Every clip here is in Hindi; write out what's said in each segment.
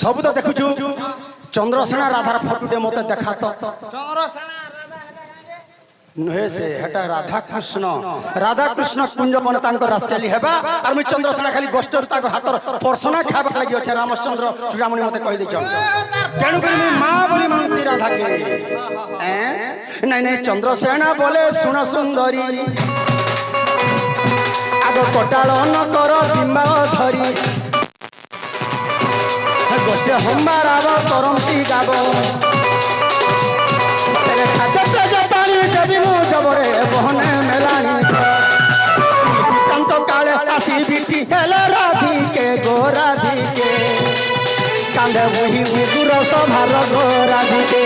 सब तो देखु चंद्रसेना राधार फटुटे मत देखा तो नुहे से हटा राधा कृष्ण कुंज मन तांको रास्केली हेबा और मुई चंद्रसेना खाली गोष्ठर ताको हातर पर्सना खाबा लागि अछि रामचंद्र चूड़ामणि मते कहि देछ तेणु कर मुई मां बोली मानसी राधा के नहीं नहीं चंद्रसेना बोले सुन सुंदरी आगो कोटाल न कर बिंबा धरी गोष्ठे हम्बाराव करमती गाब जबरे बहने मेलानी सीतांत काले आसी बीती हेले राधिके गो राधिके कांधे वही गुर सभार गो राधिके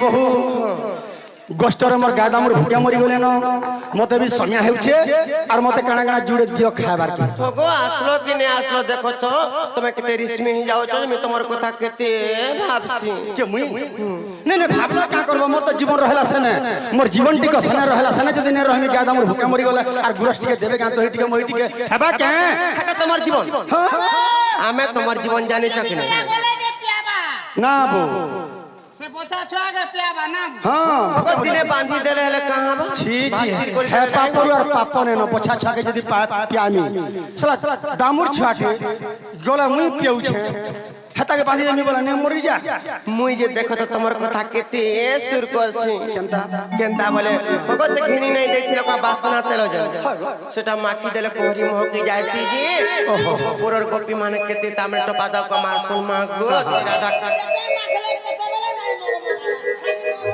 बहु गोष्ठर मोर गादा मोर भूटिया मरी गले न मते भी समय हेउछे और मते काना काना जुड़े दियो खाबार के गो आसलो कि ने आसलो देखो तो तुमे केते रिस्मी ही जाओ छ मैं तमर कथा केते भाबसी के मुई ने ने भाबला का करबो मोर तो जीवन रहला सने मोर जीवन टिको सने रहला सने जदी ने रहमी गादा मोर भूटिया मरी गले और गुरस टिके देबे का तो टिके मोई टिके हेबा के हटा तमर जीवन आमे तमर जीवन जानि छ कि ना बो से पोछा छुआ के पियाबा ना हां भगत दिने बांधी देले हेले कहां बा छी छी है पापर और पापने न पोछा छा के जदी पियामी चला दामुर छाटे गोला मुई पियउ छे हता के बांधी देमी बोला ने मरि जा मुई जे देखो तो तमर कथा केते सुर कोसी केंता बोले भगत से घिनी नहीं देखिलो का बासना तेलो जल सेटा माखी देले कोहरी मोह की जायसी जी पुरर गोपी माने केते तामे टपा दा को मार सुन मा गो राधा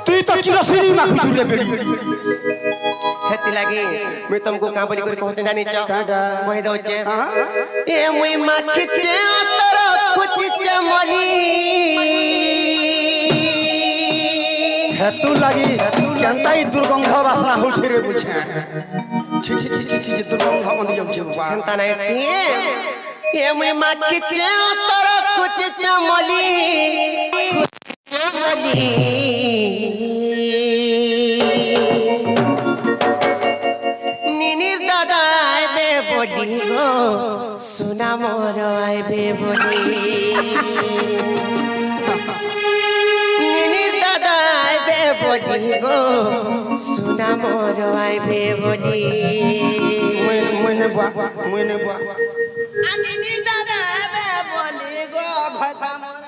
तुई तो किरोसिनी माखी तुले बेड़ी हेती लागी मैं तुमको का बोली कर कहते जानी छ कहि दो छे ए मुई माखी चे तर खुची चमली हेतु लागी केनताई दुर्गंध वासना हो छे रे बुझे छी छी छी छी छी दुर्गंध बंद जाउ छे बाबा केनता नै सी ए मुई माखी चे तर खुची चमली निनिर दादा आइबे बोली गो सुना मोर आइबे बोली निनिर दादा आइबे बोली गो सुना मोर आइबे बोली मुने बुआ निनिर दादा आइबे बोली गो भता मोर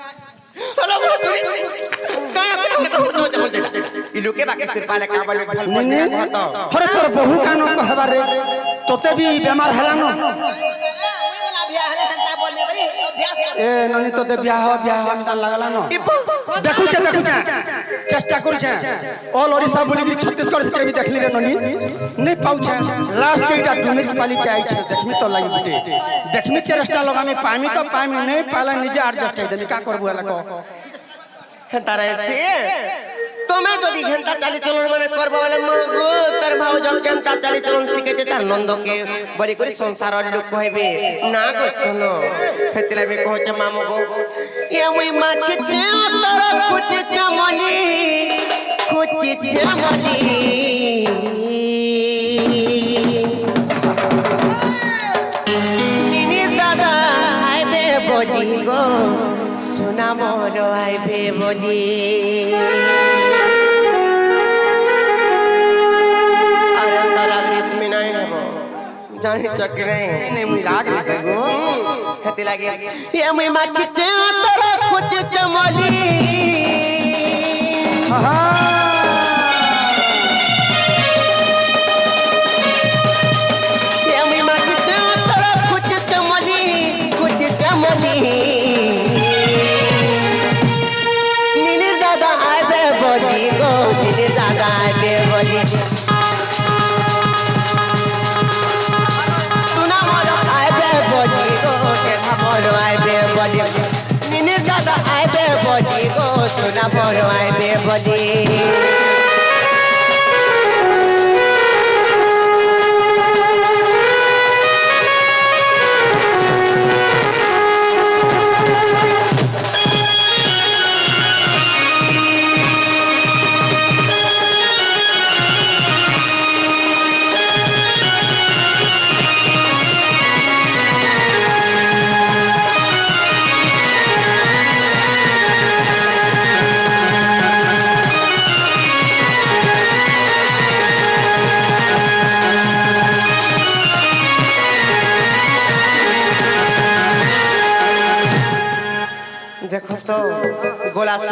इलु के बाके सिर पाले का बोले निने हरे तोर बहु कानो कहबार रे तोते भी बेमार हला न ए ननी तोते ब्याह अंता लागला न देखु छे चेष्टा करू छे ऑल ओडिशा बोली कि छत्तीसगढ़ भीतर भी देखली रे ननी नहीं पाउ छे लास्ट एटा डुमिक पाली के आई छे देखमी तो लागि गुटे देखमी चेष्टा लगामी पामी तो पामी नहीं पाला निजे एडजस्ट देमी का करबु हला को तारे से तुम्हें जदि घंटा चाली चलन माने करबो वाले मगो तार भाव जब घंटा चाली चलन सिखे छे तार नंद के बड़ी करी संसार लोग कहबे ना को सुनो हेतला में कहचे मामो गो ये मुई माखी ते तर खुची चमली निनी दादा आइबे बोली गो सुना मोर आइबे बोली अरे तारा ग्रीष्मी नहीं हेबो जानी चक नहीं मुई राग लगे गो हेती लागे ये मुई माखी ते तर खुची चमली ये मुई माखी ते तर खुची चमली निनी दादा आइबे बोली गो निनी दादा आइबे बोली सुना मोर आइबे बोली गो केना मोर आइबे बोली निनी दादा आइबे बोली गो सुना मोर आइबे बोली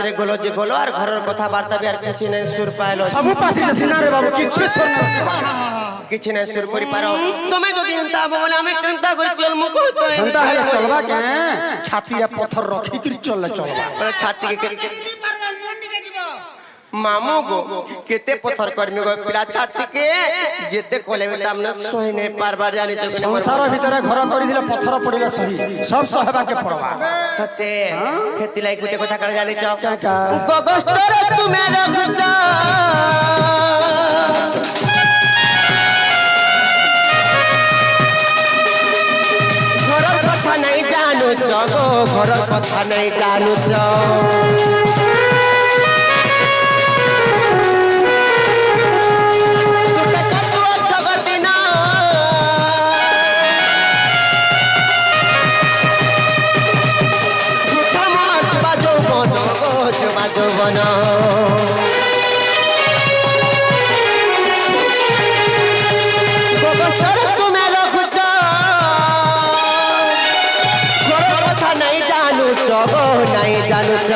ক্লাসরে গলো যে গলো আর ঘরের কথাবার্তা বি আর কিছু নাই সুর পাইলো সবু পাছি সিনা রে বাবু কিছু শোন কিছু নাই সুর করি পারো তুমি যদি এন্তা বলে আমি কেনতা করে চলমু কইতো এন্তা হেলে চলবা কে ছাতিরে পথর রখি কি চললে চলবা বলে ছাতি কে দিদি পারবা মন্দিরে দিব মামু গো কেতে পথর করমি গো পিলা ছাতি কে যেতে কলে বেটা আমনে সহি নাই পারবা জানি তো সংসার ভিতরে ঘর করে দিলে পথর পড়িলে সহি সব সহবাকে পড়বা সতে হেতি লাই গুটে কথা কার জানি তো কাকা গগস্তরে তুমি রখছ ঘরের কথা নাই জানো গো ঘরের কথা নাই জানো যৌবন তুমি রখুছ কথা নাই জানুছ গো নাই জানুছ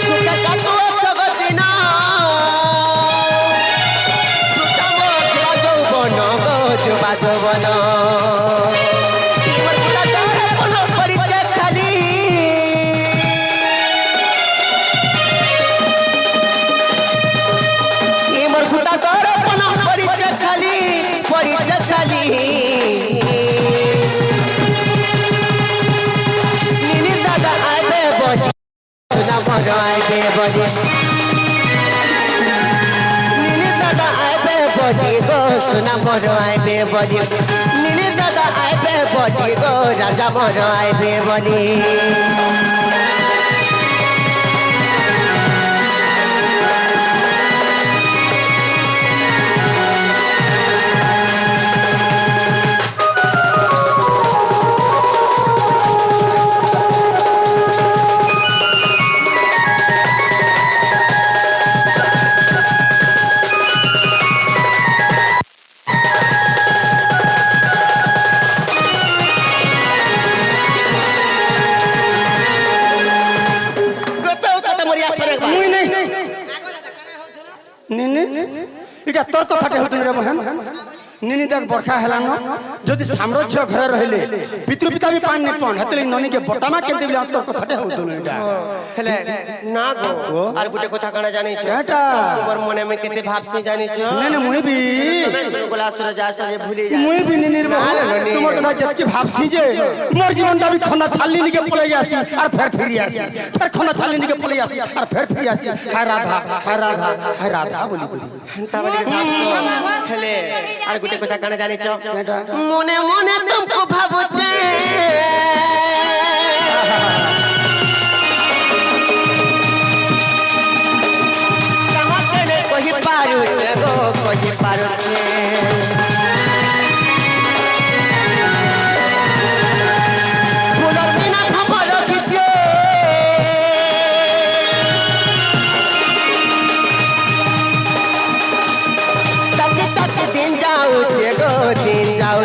সুখে কাটুয়া জগতিন যৌবন গো যুবা যৌবন সোনা মর আইবে বলি নীলি দাদা আইবে বলি গো রাজা মর আইবে বলি এটা তোর কথাটা হতো রে বহেন নিনি দেখ বর্ষা হেলান যদি সাম্রাজ্য ঘরে রহিলে পিতৃপিতা বি পান নি পন হেতলে ননিকে বটামা কেনতে বলি তোর কথাটা হতো না এটা হেলে না গো আর গুটে কথা কানা জানিছ এটা তোমার মনে আমি কেতে ভাবছি জানিছ না না মুই বি গোলাসুরে যাসা যে ভুলে যা মুই বি নিনির তোমার কথা যেতকি ভাবছি যে মোর জীবনটা বি খনা ছাললি নিকে পলে আসি আর ফের ফিরি আসি ফের খনা ছাললি নিকে পলে আসি আর ফের ফিরি আসি হায় রাধা হায় রাধা হায় রাধা বলি করি তা বলি ভাবছো হেলে আর গুটে কথা কানা জানিছ মনে মনে তুমকো ভাবতে कहाँ करे कोई पारू गो कोई पारू फूलों बिना खबर किते तक तक दिन जाऊ गो दिन जाऊ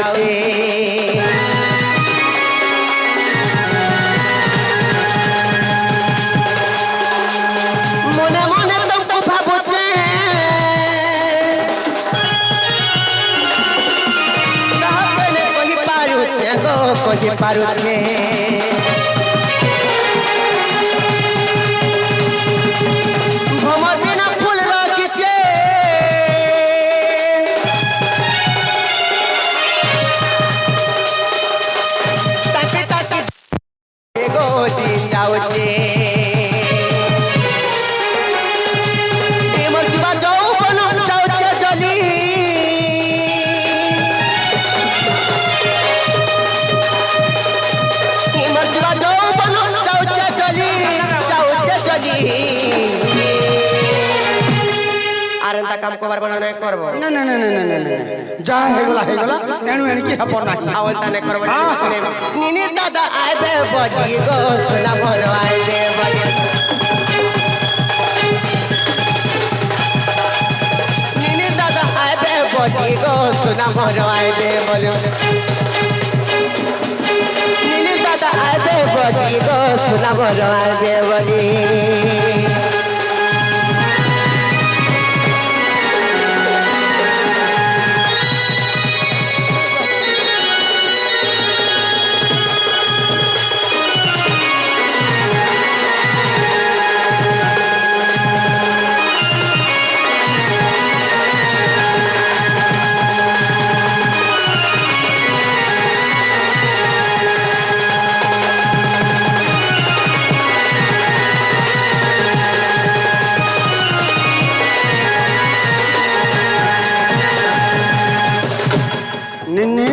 মনে মনে তুমকো ভাবতে कहाँ करे कोई पारू गो कोई पारू भमर बिना फूल रखते ताके ताके गो दिन जाऊते प्रेमर जुबा যৌবন যাউতে জলি প্রেমর जुबा যৌবন যাউতে জলি আর এন্তা কাম কবার বনা নাই করব না না না না না না যা হেগলা এনু এনকি হব নাই আওল তানে করব নিনি দাদা আইবে বজি গো সোনা মন আইবে বজি নিনি দাদা আইবে বজি গো সোনা মন আইবে বলি নিনি দাদা আইবে বজি গো বর আসবে বলি निन्नी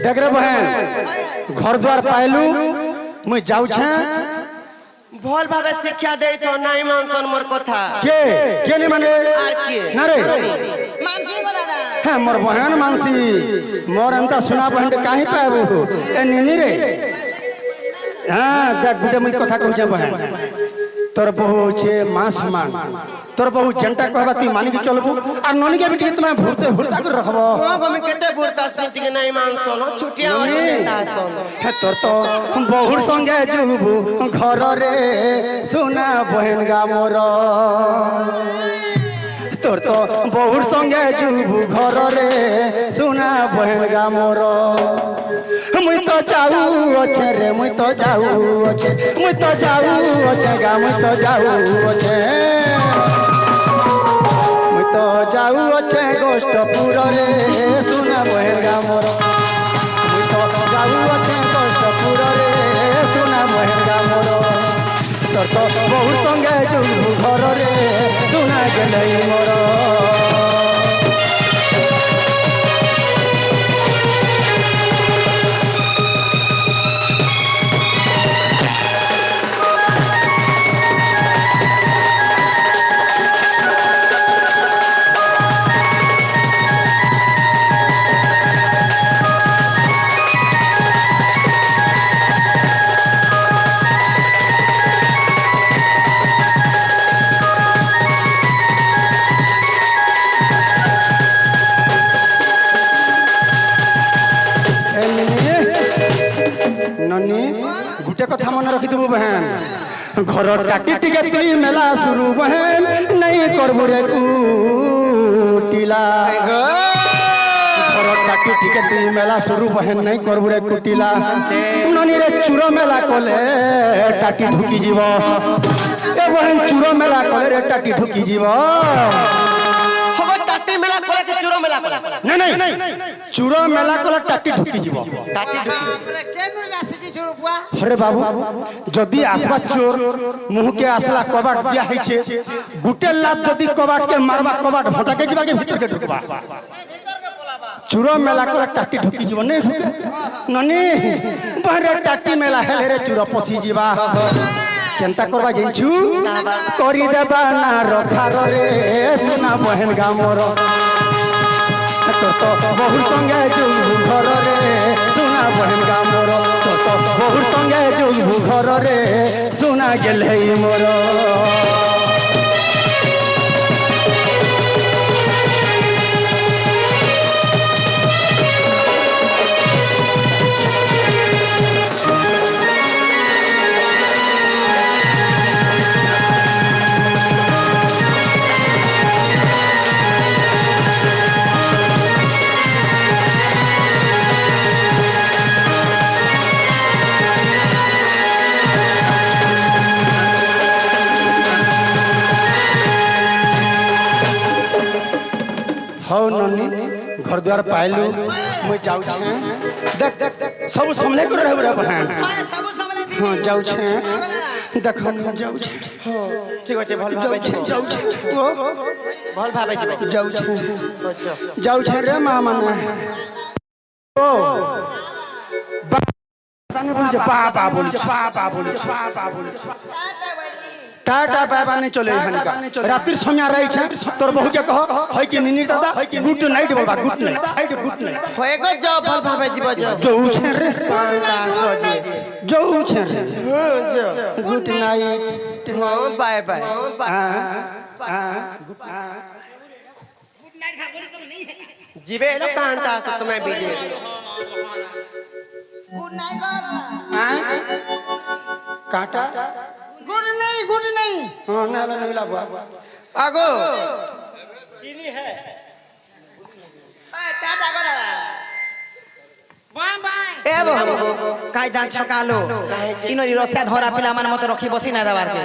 देख रे बहन घर द्वार पाइलू मुई जाऊ छे भल भावे शिक्षा दे तो नहीं मानसन मोर कथा के नहीं माने आर के ना रे मानसी को दादा है मोर बहन मानसी मोर अंता सुना बहन के काहे पाबू ए निन्नी रे हां देख गुटे मुई कथा कहू छे बहन तोर बहु छे मां समान तोर बहु जनता कहबा तू मानी के चलबू आ ननी के बेटी तुम्हें भूरते भूरता कर रखबो हां गमी केते बुरता सिटी के नहीं मानसन छुटिया वाली देता सन हे तोर तो बहुर संगे जुबू घर रे सुना बहन गा मोर तोर तो बहुर संगे जुबू घर रे सुना बहन गा मोर मुई तो जाऊ अच्छे रे मुई तो जाऊ अच्छे मुई तो जाऊ अच्छे गा मुई तो जाऊ अच्छे मुई तो जाऊ अच्छे गोष्ठपुर रे सुना बहन गा मोर मुई तो जाऊ अच्छे गोष्ठपुर रे सुना बहन गा मोर तोर तो बहु संगे जुबू घर रे सुना गेलै मोर ननी गुटे कथा मन रखी देबू बहन घर काटी टिके तुई मेला शुरू बहन नहीं करबू रे कुटिला घर काटी टिके तुई मेला शुरू बहन नहीं करबू रे कुटिला ननी रे चूरो मेला कोले टाटी ढुकी जीव ए बहन चूरो मेला कोले रे टाटी ढुकी जीव हो टाटी मेला कोला के चूरो मेला कोला नहीं चूरो मेला कोले टाटी ढुकी जीव टाटी ढुकी केन राशि चोर बुआ अरे बाबू जदि आसबा चोर मुह के आसला कबाट दिया है छे गुटे लात जदि कबाट के मारबा कबाट भटा के जीवा के भीतर के ढुकबा चूरो मेला को टाटी ढुकी जीव नहीं ढुके ननी बहरे टाटी मेला हेले रे चूरो पसी जीवा केनता करबा जइछु करी देबा ना रखा रे सोना बहन गा मोर तो बहु संगे जुबू घर रे सुना बहन गा मोर तो बहु संगे जुबू घर रे सुना गेलै मोर हौ ननी घर द्वार पाइलू मुई जाऊ छे देख सब संभले कर रहब रे बहन मैं सब समले दी हां जाऊ छे देख हम जाऊ छे ठीक আছে भल भावे छे जाऊ छे ओ भल भावे जीव जाऊ छे अच्छा जाऊ छे रे मामा ने ओ पापा बोल टाटा बाबा नहीं चले हनका रात्रि समय रही छे तोर बहु के कह है कि निनी दादा गुड नाइट बाबा गुड नाइट होएगो जो भल भावे जीव जो जाऊ छे रे कांता सोजे जाऊ छे रे हां जो गुड नाइट हां बाय बाय गुड नाइट खा बोली तो नहीं है जीवे लो कांता सो तुम्हें बीजे गुड नाइट बाबा काटा गुड नहीं हाँ ना ना मिला बुआ আগো टाटा को दादा बाय बाय ए बो कायदा छकालो इनोरी रसिया धरा पिला मन मते रखी बसी ना दबार के